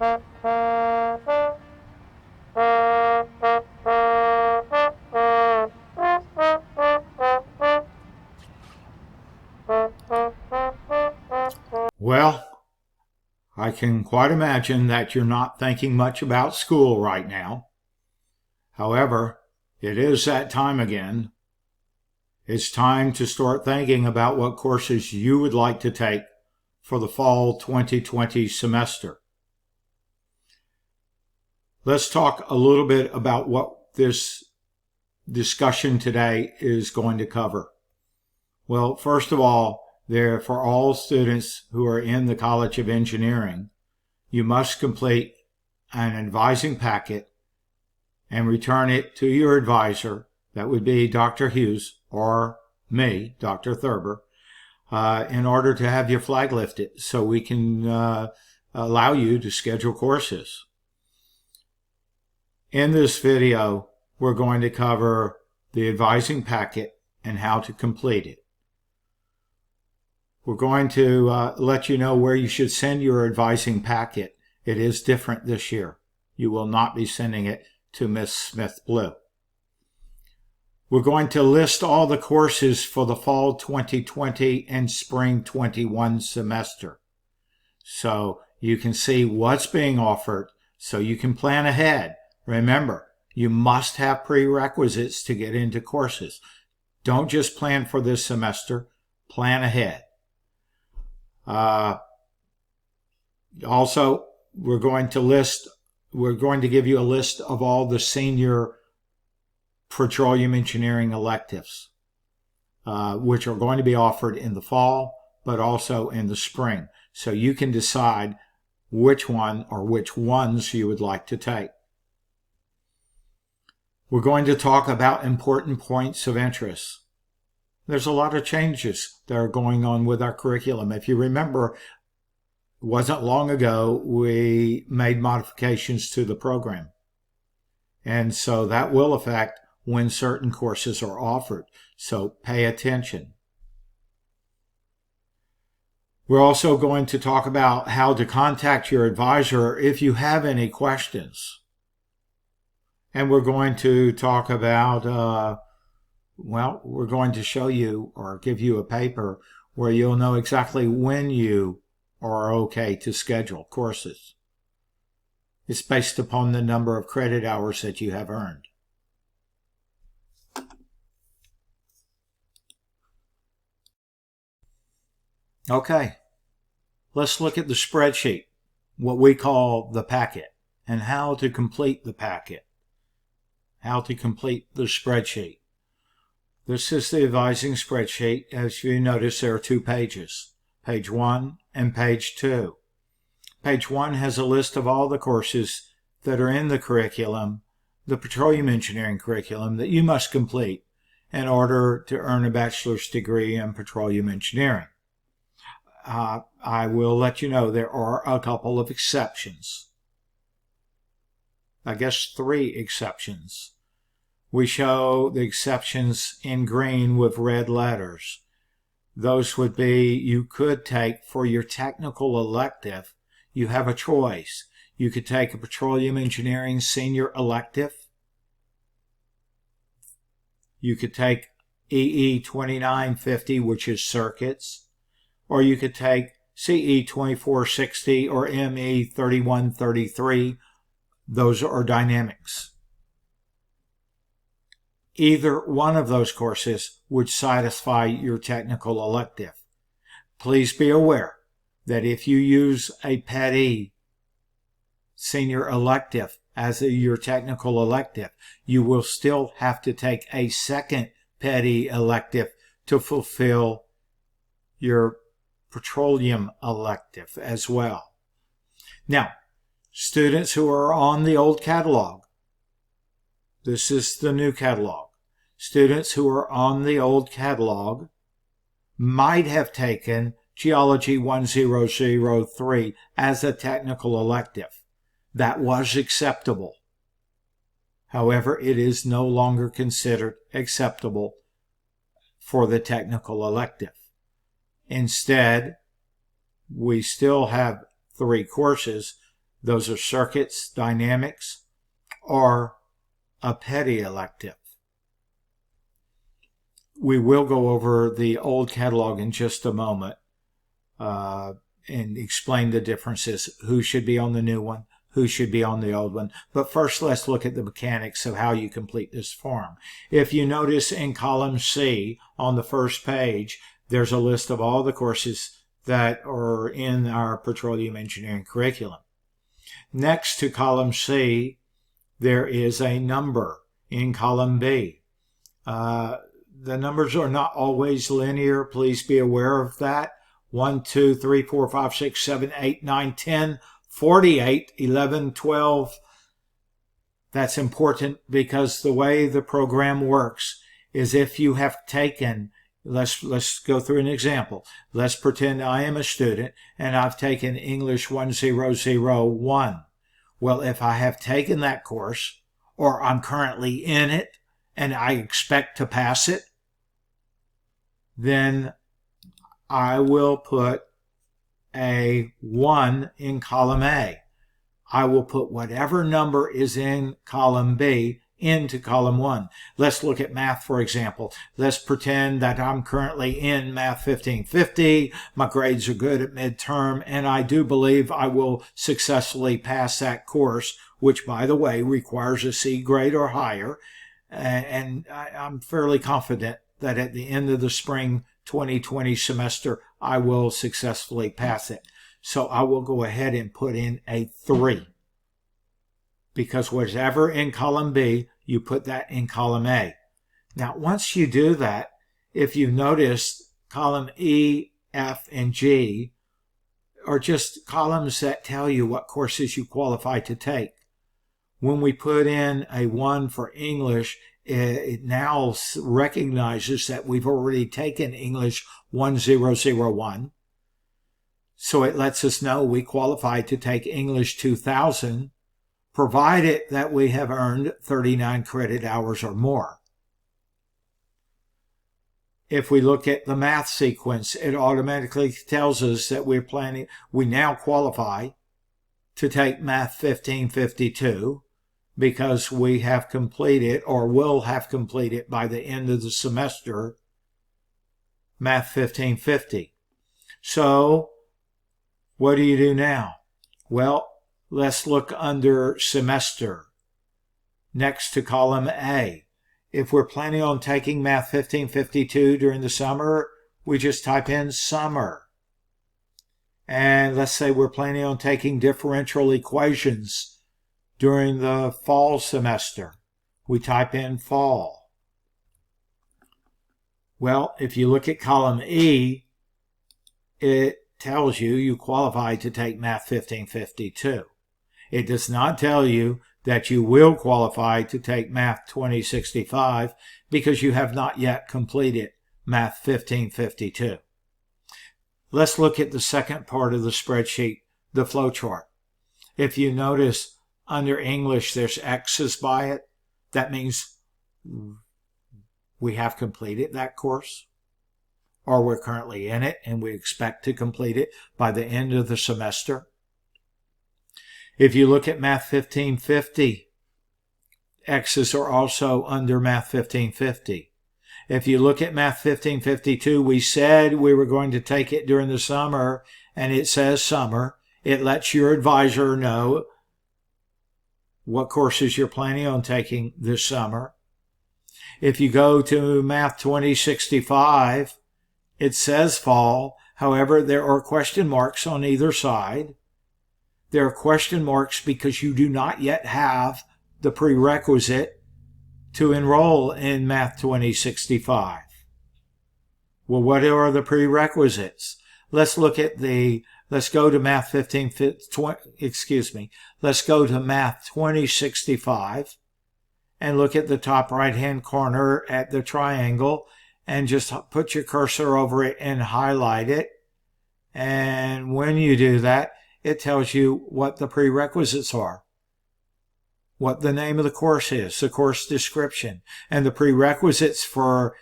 Well, I can quite imagine that you're not thinking much about school right now. However, it is that time again. It's time to start thinking about what courses you would like to take for the fall 2020 semester. Let's talk a little bit about what this discussion today is going to cover. Well, first of all, for all students who are in the College of Engineering, you must complete an advising packet and return it to your advisor. That would be Dr. Hughes or me, Dr. Thurber, in order to have your flag lifted so we can allow you to schedule courses. In this video, we're going to cover the advising packet and how to complete it. We're going to let you know where you should send your advising packet. It is different this year. You will not be sending it to Miss Smith Blue. We're going to list all the courses for the fall 2020 and spring 21 semester. So you can see what's being offered so you can plan ahead. Remember, you must have prerequisites to get into courses. Don't just plan for this semester, plan ahead. Also, we're going to give you a list of all the senior petroleum engineering electives, which are going to be offered in the fall, but also in the spring. So you can decide which one or which ones you would like to take. We're going to talk about important points of interest. There's a lot of changes that are going on with our curriculum. If you remember, it wasn't long ago we made modifications to the program. And so that will affect when certain courses are offered. So pay attention. We're also going to talk about how to contact your advisor if you have any questions. And we're going to talk about we're going to show you or give you a paper where you'll know exactly when you are okay to schedule courses. It's based upon the number of credit hours that you have earned. Okay, let's look at the spreadsheet, what we call the packet, and how to complete the packet, how to complete the spreadsheet. This is the advising spreadsheet. As you notice, there are 2 pages, page 1 and page 2. Page 1 has a list of all the courses that are in the curriculum, the petroleum engineering curriculum, that you must complete in order to earn a bachelor's degree in petroleum engineering. I will let you know there are a couple of exceptions. I guess 3 exceptions. We show the exceptions in green with red letters. Those would be, you could take for your technical elective, you have a choice. You could take a petroleum engineering senior elective. You could take EE 2950, which is circuits. Or you could take CE 2460 or ME 3133. Those are dynamics. Either one of those courses would satisfy your technical elective. Please be aware that if you use a PET-E senior elective as your technical elective, you will still have to take a second PET-E elective to fulfill your petroleum elective as well. Now, students who are on the old catalog, this is the new catalog. Students who are on the old catalog might have taken Geology 1003 as a technical elective. That was acceptable. However, it is no longer considered acceptable for the technical elective. Instead, we still have 3 courses Those are circuits, dynamics, or a petty elective. We will go over the old catalog in just a moment and explain the differences, who should be on the new one, who should be on the old one. But first, let's look at the mechanics of how you complete this form. If you notice in column C on the first page, there's a list of all the courses that are in our petroleum engineering curriculum. Next to column C, there is a number in column B. The numbers are not always linear. Please be aware of that. 1, 2, 3, 4, 5, 6, 7, 8, 9, 10, 48, 11, 12. That's important because the way the program works is if you have taken, let's go through an example. Let's pretend I am a student and I've taken English 1001. Well, if I have taken that course or I'm currently in it and I expect to pass it, then I will put a 1 in column A. I will put whatever number is in column B into column 1. Let's look at math, for example. Let's pretend that I'm currently in Math 1550. My grades are good at midterm, and I do believe I will successfully pass that course, which, by the way, requires a C grade or higher. And I'm fairly confident that at the end of the spring 2020 semester, I will successfully pass it. So I will go ahead and put in a 3. Because whatever in column B, you put that in column A. Now, once you do that, if you notice, column E, F, and G are just columns that tell you what courses you qualify to take. When we put in a 1 for English, it now recognizes that we've already taken English 1001. So it lets us know we qualify to take English 2000, provided that we have earned 39 credit hours or more. If we look at the math sequence, it automatically tells us that we now qualify to take Math 1552 because we have completed or will have completed by the end of the semester Math 1550. So what do you do now? Well, let's look under semester next to column A. If we're planning on taking Math 1552 during the summer, we just type in summer. And let's say we're planning on taking differential equations during the fall semester. We type in fall. Well, if you look at column E, it tells you qualify to take Math 1552. It does not tell you that you will qualify to take Math 2065 because you have not yet completed Math 1552. Let's look at the second part of the spreadsheet, the flowchart. If you notice under English, there's X's by it. That means we have completed that course, or we're currently in it and we expect to complete it by the end of the semester. If you look at Math 1550, X's are also under Math 1550. If you look at Math 1552, we said we were going to take it during the summer, and it says summer. It lets your advisor know what courses you're planning on taking this summer. If you go to Math 2065, it says fall. However, there are question marks on either side. There are question marks because you do not yet have the prerequisite to enroll in Math 2065. Well, what are the prerequisites? Let's go to Math 2065 and look at the top right-hand corner at the triangle and just put your cursor over it and highlight it. And when you do that, it tells you what the prerequisites are, what the name of the course is, the course description, and the prerequisites for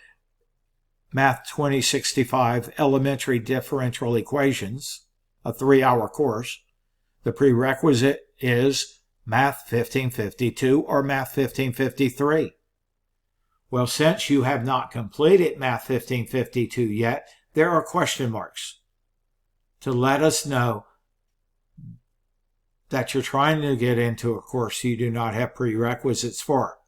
Math 2065 Elementary Differential Equations, a 3-hour course. The prerequisite is Math 1552 or Math 1553. Well, since you have not completed Math 1552 yet, there are question marks to let us know that you're trying to get into a course you do not have prerequisites for.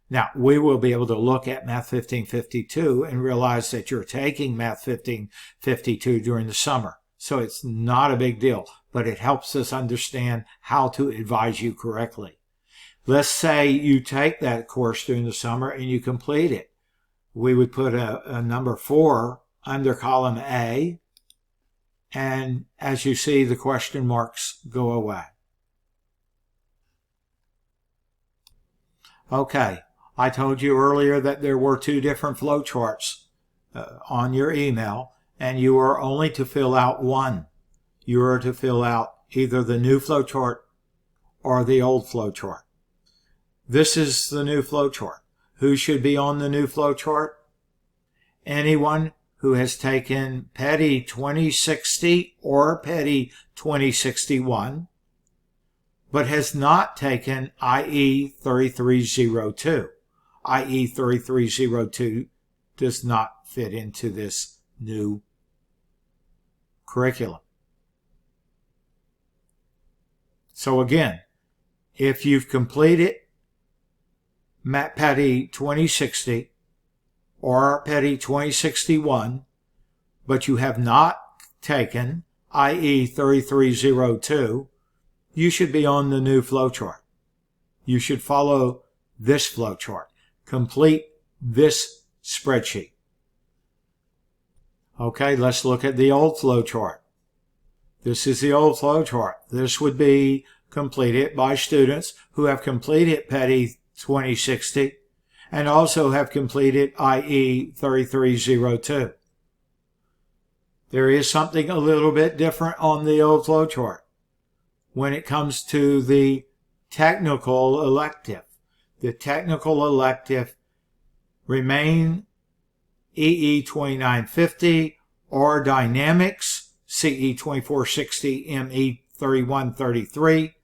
Now, we will be able to look at Math 1552 and realize that you're taking Math 1552 during the summer. So it's not a big deal, but it helps us understand how to advise you correctly. Let's say you take that course during the summer and you complete it. We would put a number 4 under column A, and as you see, the question marks go away. Okay, I told you earlier that there were 2 different flowcharts on your email, and you are only to fill out one. You are to fill out either the new flowchart or the old flowchart. This is the new flowchart. Who should be on the new flowchart? Anyone who has taken Petty 2060 or Petty 2061, but has not taken IE 3302. IE 3302 does not fit into this new curriculum. So again, if you've completed Petty 2060 or Petty 2061, but you have not taken IE 3302, you should be on the new flowchart. You should follow this flowchart. Complete this spreadsheet. Okay, let's look at the old flowchart. This is the old flowchart. This would be completed by students who have completed Petty 2060 and also have completed IE 3302. There is something a little bit different on the old flowchart when it comes to the technical elective. The technical elective remain EE 2950 or Dynamics, CE 2460, ME 3133.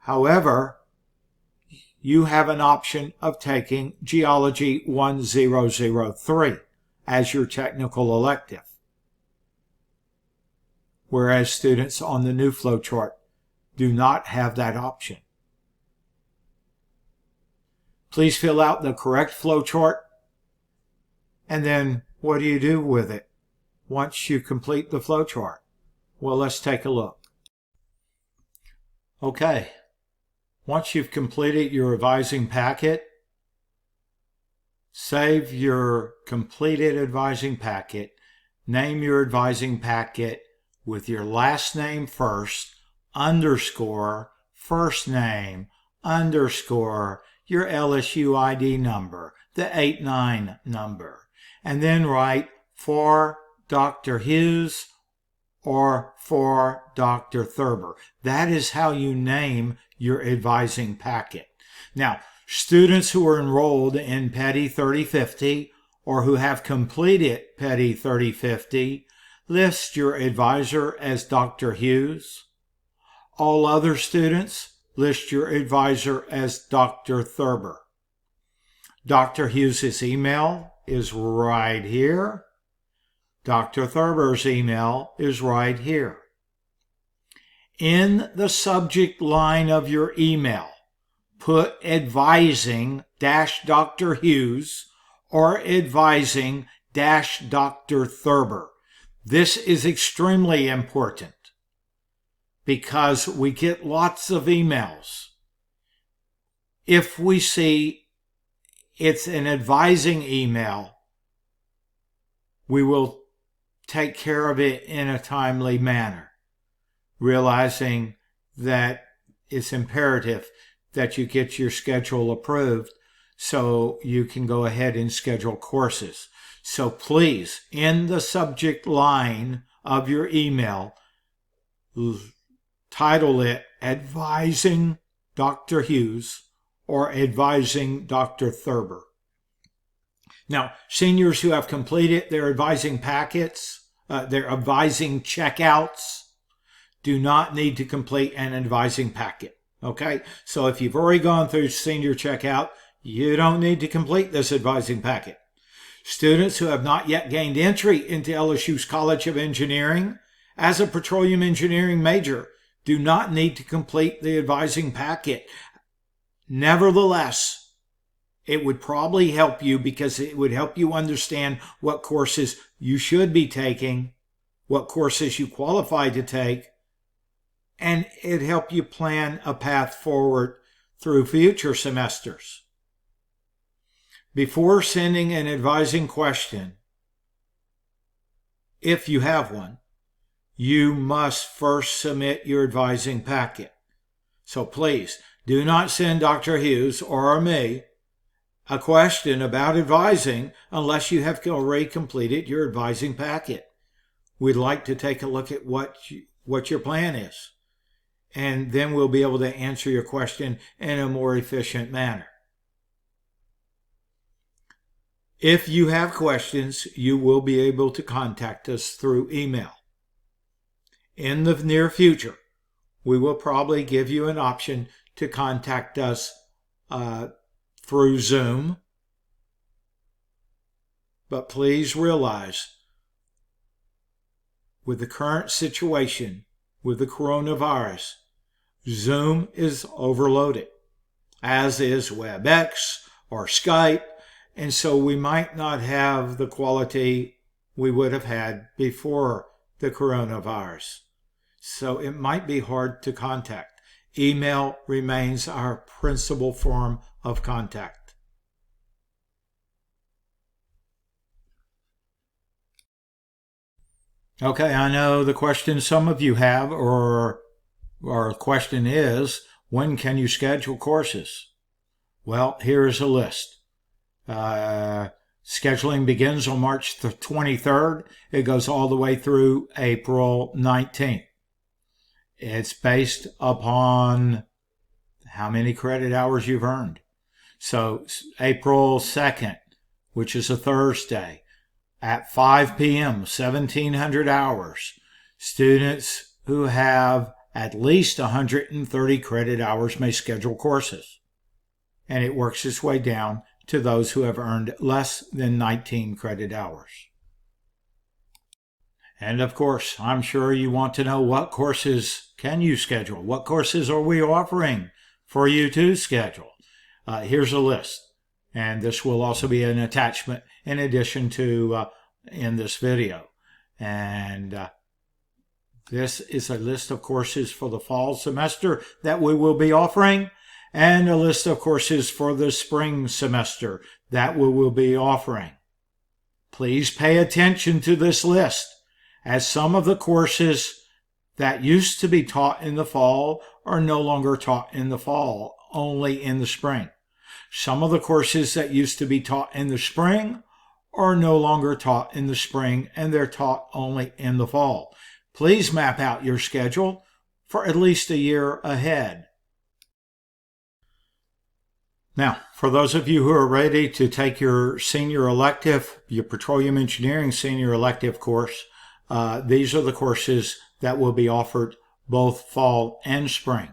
However, you have an option of taking Geology 1003 as your technical elective, whereas students on the new flowchart do not have that option. Please fill out the correct flowchart, and then what do you do with it once you complete the flowchart? Well, let's take a look. Okay, once you've completed your advising packet, save your completed advising packet, name your advising packet with your last name first, underscore, first name, underscore, your LSU ID number, the 89 number, and then write for Dr. Hughes or for Dr. Thurber. That is how you name your advising packet. Now, students who are enrolled in Petty 3050 or who have completed Petty 3050, list your advisor as Dr. Hughes. All other students, list your advisor as Dr. Thurber. Dr. Hughes' email is right here. Dr. Thurber's email is right here. In the subject line of your email, put advising-Dr. Hughes or advising-Dr. Thurber. This is extremely important because we get lots of emails. If we see it's an advising email, we will take care of it in a timely manner, realizing that it's imperative that you get your schedule approved so you can go ahead and schedule courses. So please, in the subject line of your email, title it Advising Dr. Hughes or Advising Dr. Thurber. Now, seniors who have completed their advising packets, their advising checkouts, do not need to complete an advising packet. Okay, so if you've already gone through senior checkout, you don't need to complete this advising packet. Students who have not yet gained entry into LSU's College of Engineering as a petroleum engineering major do not need to complete the advising packet. Nevertheless, it would probably help you because it would help you understand what courses you should be taking, what courses you qualify to take, and it'd help you plan a path forward through future semesters. Before sending an advising question, if you have one, you must first submit your advising packet. So please, do not send Dr. Hughes or me a question about advising unless you have already completed your advising packet. We'd like to take a look at what your plan is, and then we'll be able to answer your question in a more efficient manner. If you have questions, you will be able to contact us through email. In the near future, we will probably give you an option to contact us through Zoom. But please realize, with the current situation with the coronavirus, Zoom is overloaded, as is WebEx or Skype, and so we might not have the quality we would have had before the coronavirus. So it might be hard to contact. Email remains our principal form of contact. Okay, I know the question some of you have, or our question is, when can you schedule courses? Well, here's a list. Scheduling begins on March 23rd. It goes all the way through April 19th. It's based upon how many credit hours you've earned. So April 2nd, which is a Thursday, at 5 p.m., 1,700 hours, students who have at least 130 credit hours may schedule courses. And it works its way down to those who have earned less than 19 credit hours. And of course, I'm sure you want to know what courses can you schedule? What courses are we offering for you to schedule? Here's a list. And this will also be an attachment in addition to in this video. And this is a list of courses for the fall semester that we will be offering, and a list of courses for the spring semester that we will be offering. Please pay attention to this list, as some of the courses that used to be taught in the fall are no longer taught in the fall, only in the spring. Some of the courses that used to be taught in the spring are no longer taught in the spring, and they're taught only in the fall. Please map out your schedule for at least a year ahead. Now, for those of you who are ready to take your senior elective, your petroleum engineering senior elective course, these are the courses that will be offered both fall and spring.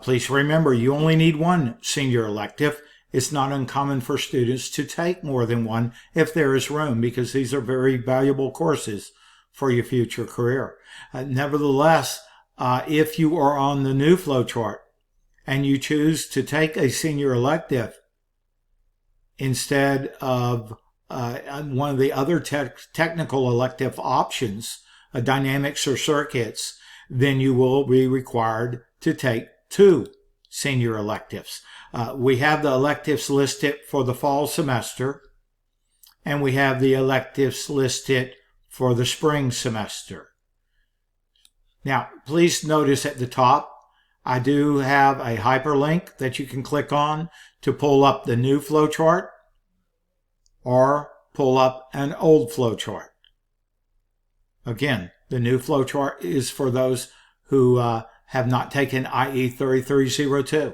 Please remember, you only need one senior elective. It's not uncommon for students to take more than one if there is room, because these are very valuable courses for your future career. Nevertheless, if you are on the new Flowchart and you choose to take a senior elective instead of one of the other technical elective options, dynamics or circuits, then you will be required to take two senior electives. We have the electives listed for the fall semester, and we have the electives listed for the spring semester. Now, please notice at the top, I do have a hyperlink that you can click on to pull up the new flowchart or pull up an old flowchart. Again, the new flowchart is for those who have not taken IE 3302.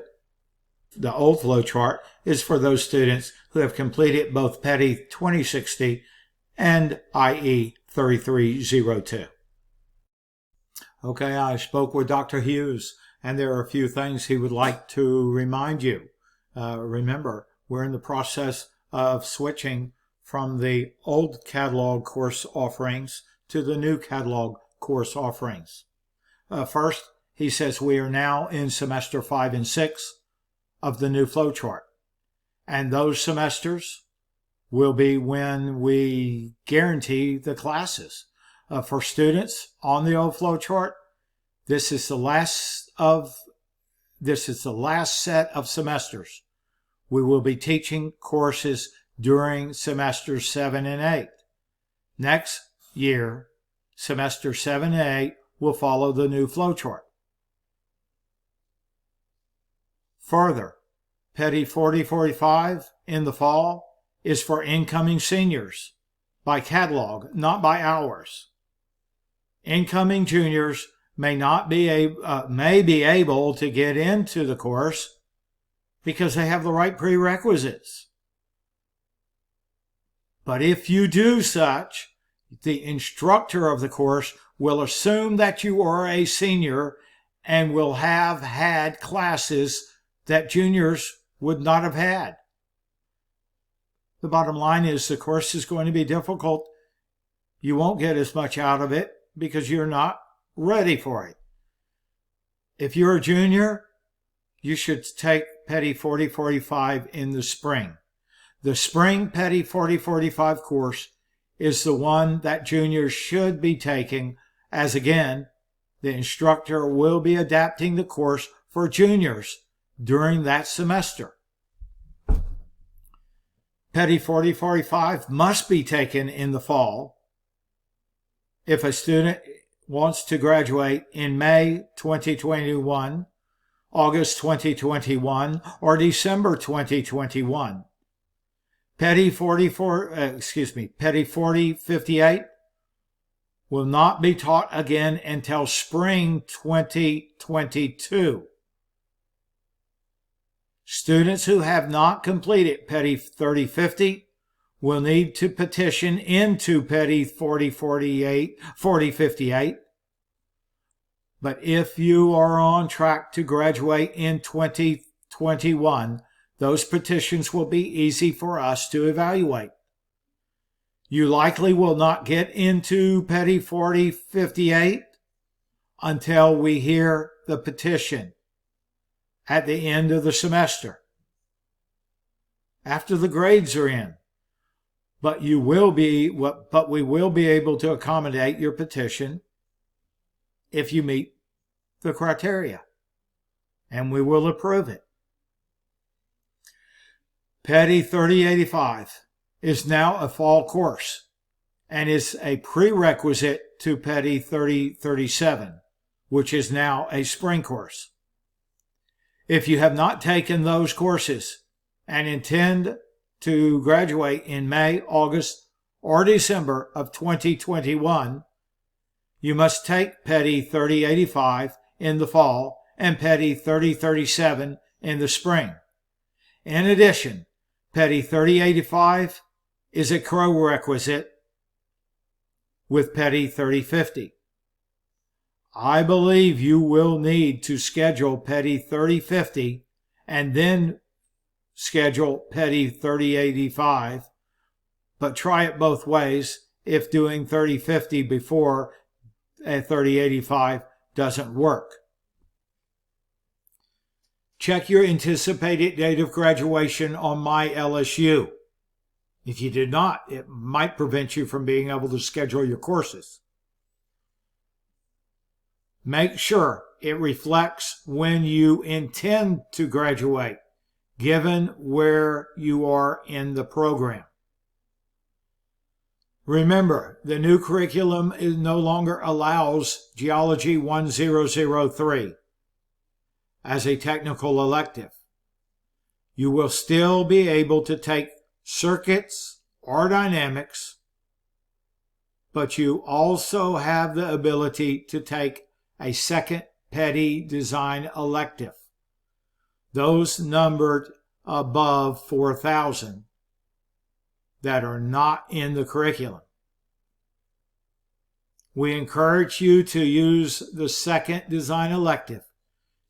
The old flowchart is for those students who have completed both PETI 2060 and IE 3302. Okay, I spoke with Dr. Hughes, and there are a few things he would like to remind you. Remember, we're in the process of switching from the old catalog course offerings to the new catalog course offerings. First, he says we are now in semester 5 and 6 of the new flowchart. And those semesters will be when we guarantee the classes. For students on the old flowchart, this is the last set of semesters. We will be teaching courses during semesters 7 and 8. Next year, semester 7 and 8 will follow the new flowchart. Further, Petty 4045 in the fall is for incoming seniors by catalog, not by hours. Incoming juniors may be able to get into the course because they have the right prerequisites. But if you do such, the instructor of the course will assume that you are a senior and will have had classes that juniors would not have had. The bottom line is the course is going to be difficult. You won't get as much out of it because you're not ready for it. If you're a junior, you should take Petty 4045 in the spring. The spring Petty 4045 course is the one that juniors should be taking, as again, the instructor will be adapting the course for juniors during that semester. Petty 4045 must be taken in the fall if a student wants to graduate in May 2021, August 2021, or December 2021. Petty 4058 will not be taught again until spring 2022. Students who have not completed Petty 3050 will need to petition into Petty 4058. But if you are on track to graduate in 2021, those petitions will be easy for us to evaluate. You likely will not get into Petty 4058 until we hear the petition at the end of the semester, after the grades are in. But we will be able to accommodate your petition if you meet the criteria, and we will approve it. Petty 3085 is now a fall course and is a prerequisite to Petty 3037, which is now a spring course. If you have not taken those courses and intend to graduate in May, August, or December of 2021, you must take Petty 3085 in the fall and Petty 3037 in the spring. In addition, Petty 3085 is a prerequisite with Petty 3050. I believe you will need to schedule Petty 3050 and then schedule Petty 3085, but try it both ways if doing 3050 before a 3085 doesn't work. Check your anticipated date of graduation on My LSU. If you did not, it might prevent you from being able to schedule your courses. Make sure it reflects when you intend to graduate, given where you are in the program. Remember, the new curriculum no longer allows Geology 1003 as a technical elective. You will still be able to take circuits or dynamics, but you also have the ability to take a second Petty design elective, those numbered above 4,000 that are not in the curriculum. We encourage you to use the second design elective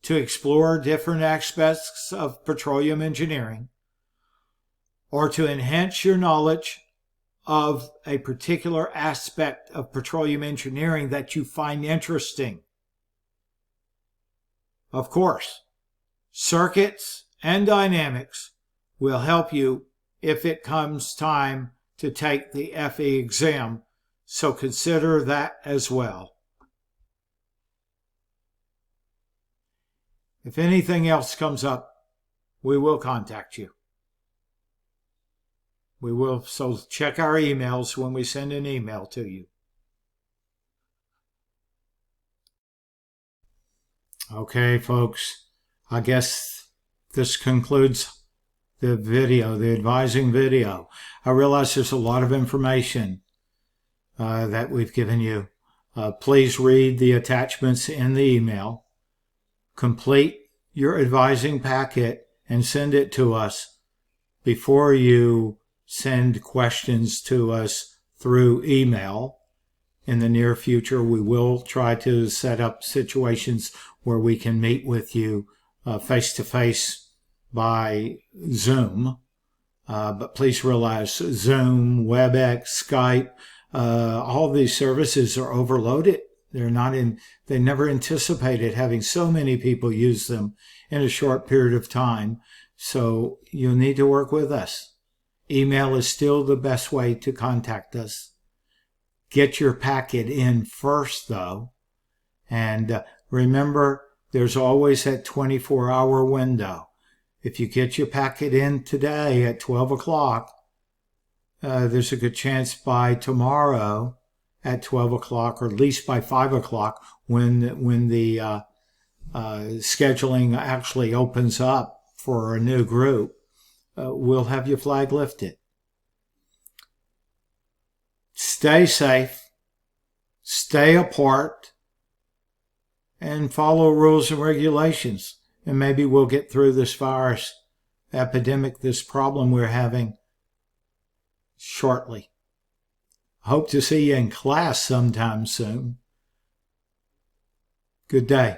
to explore different aspects of petroleum engineering, or to enhance your knowledge of a particular aspect of petroleum engineering that you find interesting. Of course, circuits and dynamics will help you if it comes time to take the FE exam, so consider that as well. If anything else comes up, we will contact you. So check our emails when we send an email to you. Okay, folks, I guess this concludes the video, the advising video. I realize there's a lot of information that we've given you. Please read the attachments in the email. Complete your advising packet and send it to us before you send questions to us through email. In the near future, we will try to set up situations where we can meet with you face-to-face by Zoom. But please realize Zoom, WebEx, Skype, all these services are overloaded. They never anticipated having so many people use them in a short period of time. So you'll need to work with us. Email is still the best way to contact us. Get your packet in first, though. And remember, there's always that 24-hour window. If you get your packet in today at 12 o'clock, there's a good chance by tomorrow at 12 o'clock, or at least by 5 o'clock, when the scheduling actually opens up for a new group, we'll have your flag lifted. Stay safe, stay apart, and follow rules and regulations. And maybe we'll get through this virus epidemic, this problem we're having, shortly. Hope to see you in class sometime soon. Good day.